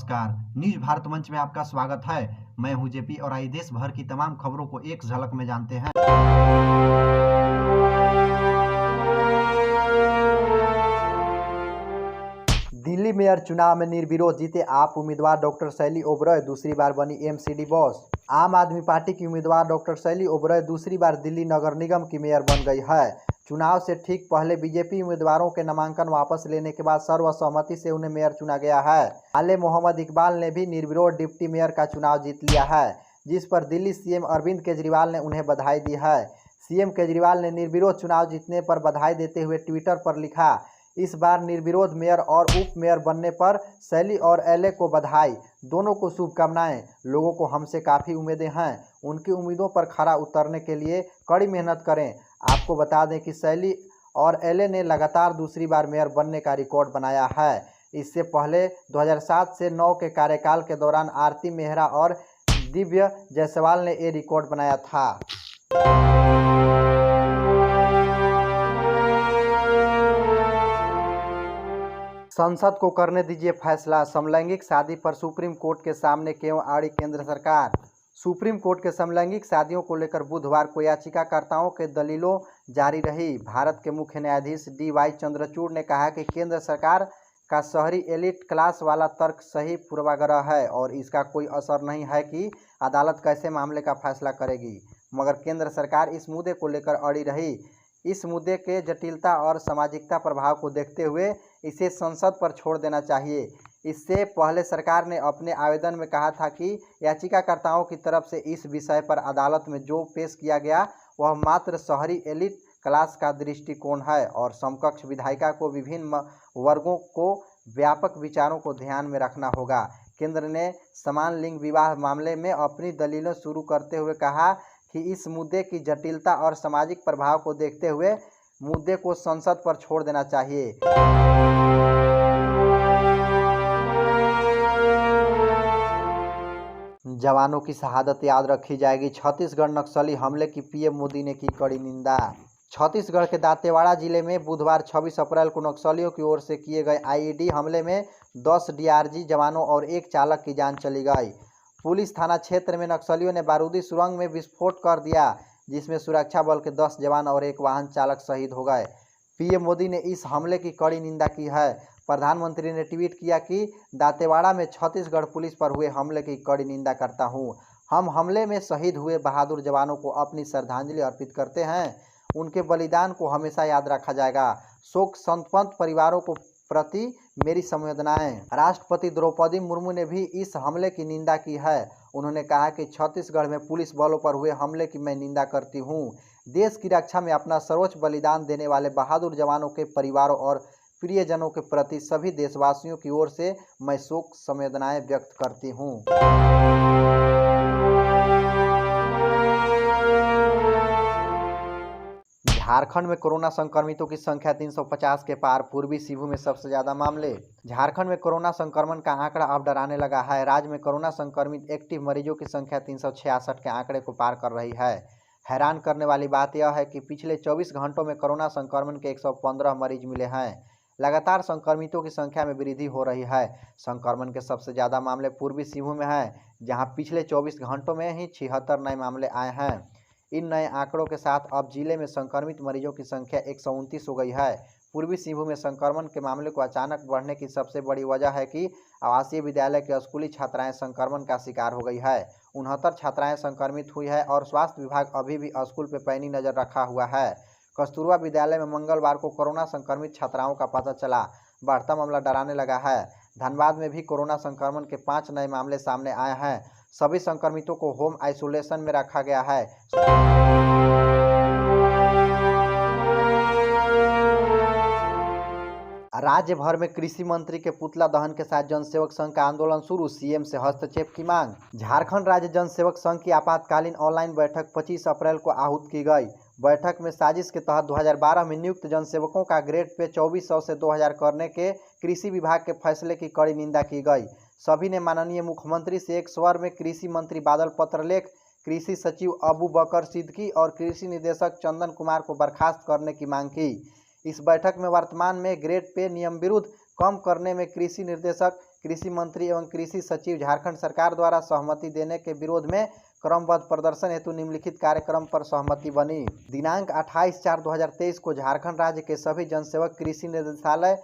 नमस्कार, न्यूज भारत मंच में आपका स्वागत है। मैं हूं जेपी और आइए देश भर की तमाम खबरों को एक झलक में जानते हैं। दिल्ली मेयर चुनाव में निर्विरोध जीते आप उम्मीदवार डॉक्टर शैली ओबरॉय दूसरी बार बनी एमसीडी बॉस। आम आदमी पार्टी की उम्मीदवार डॉक्टर शैली ओबरॉय दूसरी बार दिल्ली नगर निगम की मेयर बन गई है। चुनाव से ठीक पहले बीजेपी उम्मीदवारों के नामांकन वापस लेने के बाद सर्वसम्मति से उन्हें मेयर चुना गया है। हाल मोहम्मद इकबाल ने भी निर्विरोध डिप्टी मेयर का चुनाव जीत लिया है, जिस पर दिल्ली सीएम अरविंद केजरीवाल ने उन्हें बधाई दी है। सीएम केजरीवाल ने निर्विरोध चुनाव जीतने पर बधाई देते हुए ट्विटर पर लिखा, इस बार निर्विरोध मेयर और उप मेयर बनने पर शैली और एलए को बधाई, दोनों को शुभकामनाएं। लोगों को हमसे काफ़ी उम्मीदें हैं, उनकी उम्मीदों पर खरा उतरने के लिए कड़ी मेहनत करें। आपको बता दें कि शैली और एलए ने लगातार दूसरी बार मेयर बनने का रिकॉर्ड बनाया है। इससे पहले 2007 से 9 के कार्यकाल के दौरान आरती मेहरा और दिव्य जायसवाल ने ये रिकॉर्ड बनाया था। संसद को करने दीजिए फैसला, समलैंगिक शादी पर सुप्रीम कोर्ट के सामने क्यों अड़ी केंद्र सरकार। सुप्रीम कोर्ट के समलैंगिक शादियों को लेकर बुधवार को याचिकाकर्ताओं के दलीलों जारी रही। भारत के मुख्य न्यायाधीश DY चंद्रचूड़ ने कहा कि केंद्र सरकार का शहरी एलिट क्लास वाला तर्क सही पूर्वाग्रह है और इसका कोई असर नहीं है कि अदालत कैसे मामले का फैसला करेगी, मगर केंद्र सरकार इस मुद्दे को लेकर अड़ी रही। इस मुद्दे के जटिलता और सामाजिकता प्रभाव को देखते हुए इसे संसद पर छोड़ देना चाहिए। इससे पहले सरकार ने अपने आवेदन में कहा था कि याचिकाकर्ताओं की तरफ से इस विषय पर अदालत में जो पेश किया गया वह मात्र शहरी एलिट क्लास का दृष्टिकोण है और समकक्ष विधायिका को विभिन्न वर्गों को व्यापक विचारों को ध्यान में रखना होगा। केंद्र ने समान लिंग विवाह मामले में अपनी दलीलें शुरू करते हुए कहा कि इस मुद्दे की जटिलता और सामाजिक प्रभाव को देखते हुए मुद्दे को संसद पर छोड़ देना चाहिए। जवानों की शहादत याद रखी जाएगी, छत्तीसगढ़ नक्सली हमले की पीएम मोदी ने की कड़ी निंदा। छत्तीसगढ़ के दांतेवाड़ा जिले में बुधवार 26 अप्रैल को नक्सलियों की ओर से किए गए IED हमले में 10 DRG जवानों और एक चालक की जान चली गई। पुलिस थाना क्षेत्र में नक्सलियों ने बारूदी सुरंग में विस्फोट कर दिया, जिसमें सुरक्षा बल के 10 जवान और एक वाहन चालक शहीद हो गए। पीएम मोदी ने इस हमले की कड़ी निंदा की है। प्रधानमंत्री ने ट्वीट किया कि दांतेवाड़ा में छत्तीसगढ़ पुलिस पर हुए हमले की कड़ी निंदा करता हूं। हम हमले में शहीद हुए बहादुर जवानों को अपनी श्रद्धांजलि अर्पित करते हैं। उनके बलिदान को हमेशा याद रखा जाएगा। शोक संतप्त परिवारों को प्रति मेरी संवेदनाएं। राष्ट्रपति द्रौपदी मुर्मू ने भी इस हमले की निंदा की है। उन्होंने कहा कि छत्तीसगढ़ में पुलिस बलों पर हुए हमले की मैं निंदा करती हूं। देश की रक्षा में अपना सर्वोच्च बलिदान देने वाले बहादुर जवानों के परिवारों और प्रियजनों के प्रति सभी देशवासियों की ओर से मैं शोक संवेदनाएं व्यक्त करती हूं। झारखंड में कोरोना संक्रमितों की संख्या 350 के पार, पूर्वी सिंहभूम में सबसे ज्यादा मामले। झारखंड में कोरोना संक्रमण का आंकड़ा अब डराने लगा है। राज्य में कोरोना संक्रमित एक्टिव मरीजों की संख्या 366 के आंकड़े को पार कर रही है। हैरान करने वाली बात यह है कि पिछले 24 घंटों में कोरोना संक्रमण के 115 मरीज मिले हैं। लगातार संक्रमितों की संख्या में वृद्धि हो रही है। संक्रमण के सबसे ज़्यादा मामले पूर्वी सिंहभूम में हैं, जहां पिछले 24 घंटों में ही 76 नए मामले आए हैं। इन नए आंकड़ों के साथ अब जिले में संक्रमित मरीजों की संख्या 129 हो गई है। पूर्वी सिंहभूम में संक्रमण के मामले को अचानक बढ़ने की सबसे बड़ी वजह है कि आवासीय विद्यालय के स्कूली छात्राएं संक्रमण का शिकार हो गई है। 69 छात्राएं संक्रमित हुई है और स्वास्थ्य विभाग अभी भी स्कूल पर पैनी नजर रखा हुआ है। कस्तूरबा विद्यालय में मंगलवार को कोरोना संक्रमित छात्राओं का पता चला। बढ़ता मामला डराने लगा है। धनबाद में भी कोरोना संक्रमण के 5 नए मामले सामने आए हैं। सभी संक्रमितों को होम आइसोलेशन में रखा गया है। राज्य भर में कृषि मंत्री के पुतला दहन के साथ जनसेवक संघ का आंदोलन शुरू, सीएम से हस्तक्षेप की मांग। झारखंड राज्य जनसेवक संघ की आपातकालीन ऑनलाइन बैठक 25 अप्रैल को आहूत की गई। बैठक में साजिश के तहत 2012 में नियुक्त जनसेवकों का ग्रेड पे 2400 से 2000 करने के कृषि विभाग के फैसले की कड़ी निंदा की गई। सभी ने माननीय मुख्यमंत्री से एक स्वर में कृषि मंत्री बादल पत्रलेख, कृषि सचिव अबू बकर सिद्दीकी और कृषि निदेशक चंदन कुमार को बर्खास्त करने की मांग की। इस बैठक में वर्तमान में ग्रेड पे नियम विरुद्ध कम करने में कृषि निर्देशक, कृषि मंत्री एवं कृषि सचिव झारखंड सरकार द्वारा सहमति देने के विरोध में क्रमबद्ध प्रदर्शन हेतु निम्नलिखित कार्यक्रम पर सहमति बनी। दिनांक 28/4/2023 को झारखंड राज्य के सभी जनसेवक कृषि निदेशालय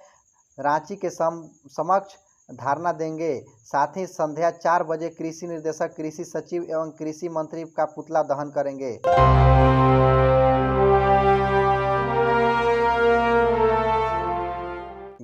रांची के समक्ष धरना देंगे। साथ ही संध्या 4 बजे कृषि निर्देशक, कृषि सचिव एवं कृषि मंत्री का पुतला दहन करेंगे।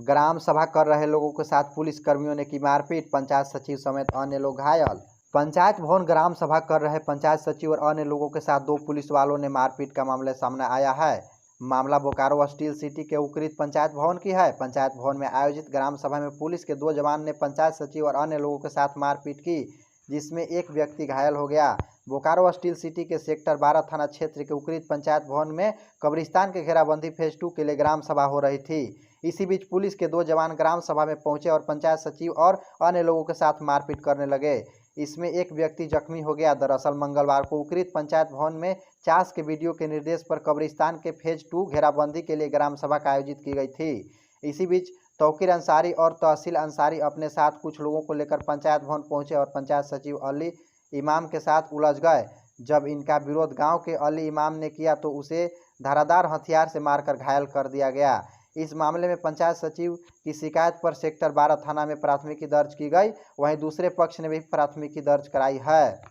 ग्राम सभा कर रहे लोगों के साथ पुलिस कर्मियों ने की मारपीट, पंचायत सचिव समेत अन्य लोग घायल। पंचायत भवन ग्राम सभा कर रहे पंचायत सचिव और अन्य लोगों के साथ 2 पुलिस वालों ने मारपीट का मामला सामने आया है। मामला बोकारो स्टील सिटी के उक्रित पंचायत भवन की है। पंचायत भवन में आयोजित ग्राम सभा में पुलिस के 2 जवान ने पंचायत सचिव और अन्य लोगों के साथ मारपीट की, जिसमें एक व्यक्ति घायल हो गया। बोकारो स्टील सिटी के सेक्टर 12 थाना क्षेत्र के उक्रित पंचायत भवन में कब्रिस्तान के घेराबंदी फेज 2 के लिए ग्राम सभा हो रही थी। इसी बीच पुलिस के 2 जवान ग्राम सभा में पहुंचे और पंचायत सचिव और अन्य लोगों के साथ मारपीट करने लगे। इसमें एक व्यक्ति जख्मी हो गया। दरअसल मंगलवार को उक्रित पंचायत भवन में चास के वीडियो के निर्देश पर कब्रिस्तान के फेज 2 घेराबंदी के लिए ग्राम सभा का आयोजित की गई थी। इसी बीच तौकीर अंसारी और तहसील अंसारी अपने साथ कुछ लोगों को लेकर पंचायत भवन पहुंचे और पंचायत सचिव अली इमाम के साथ उलझ गए। जब इनका विरोध गांव के अली इमाम ने किया तो उसे धारदार हथियार से मारकर घायल कर दिया गया। इस मामले में पंचायत सचिव की शिकायत पर सेक्टर 12 थाना में प्राथमिकी दर्ज की गई। वहीं दूसरे पक्ष ने भी प्राथमिकी दर्ज कराई है।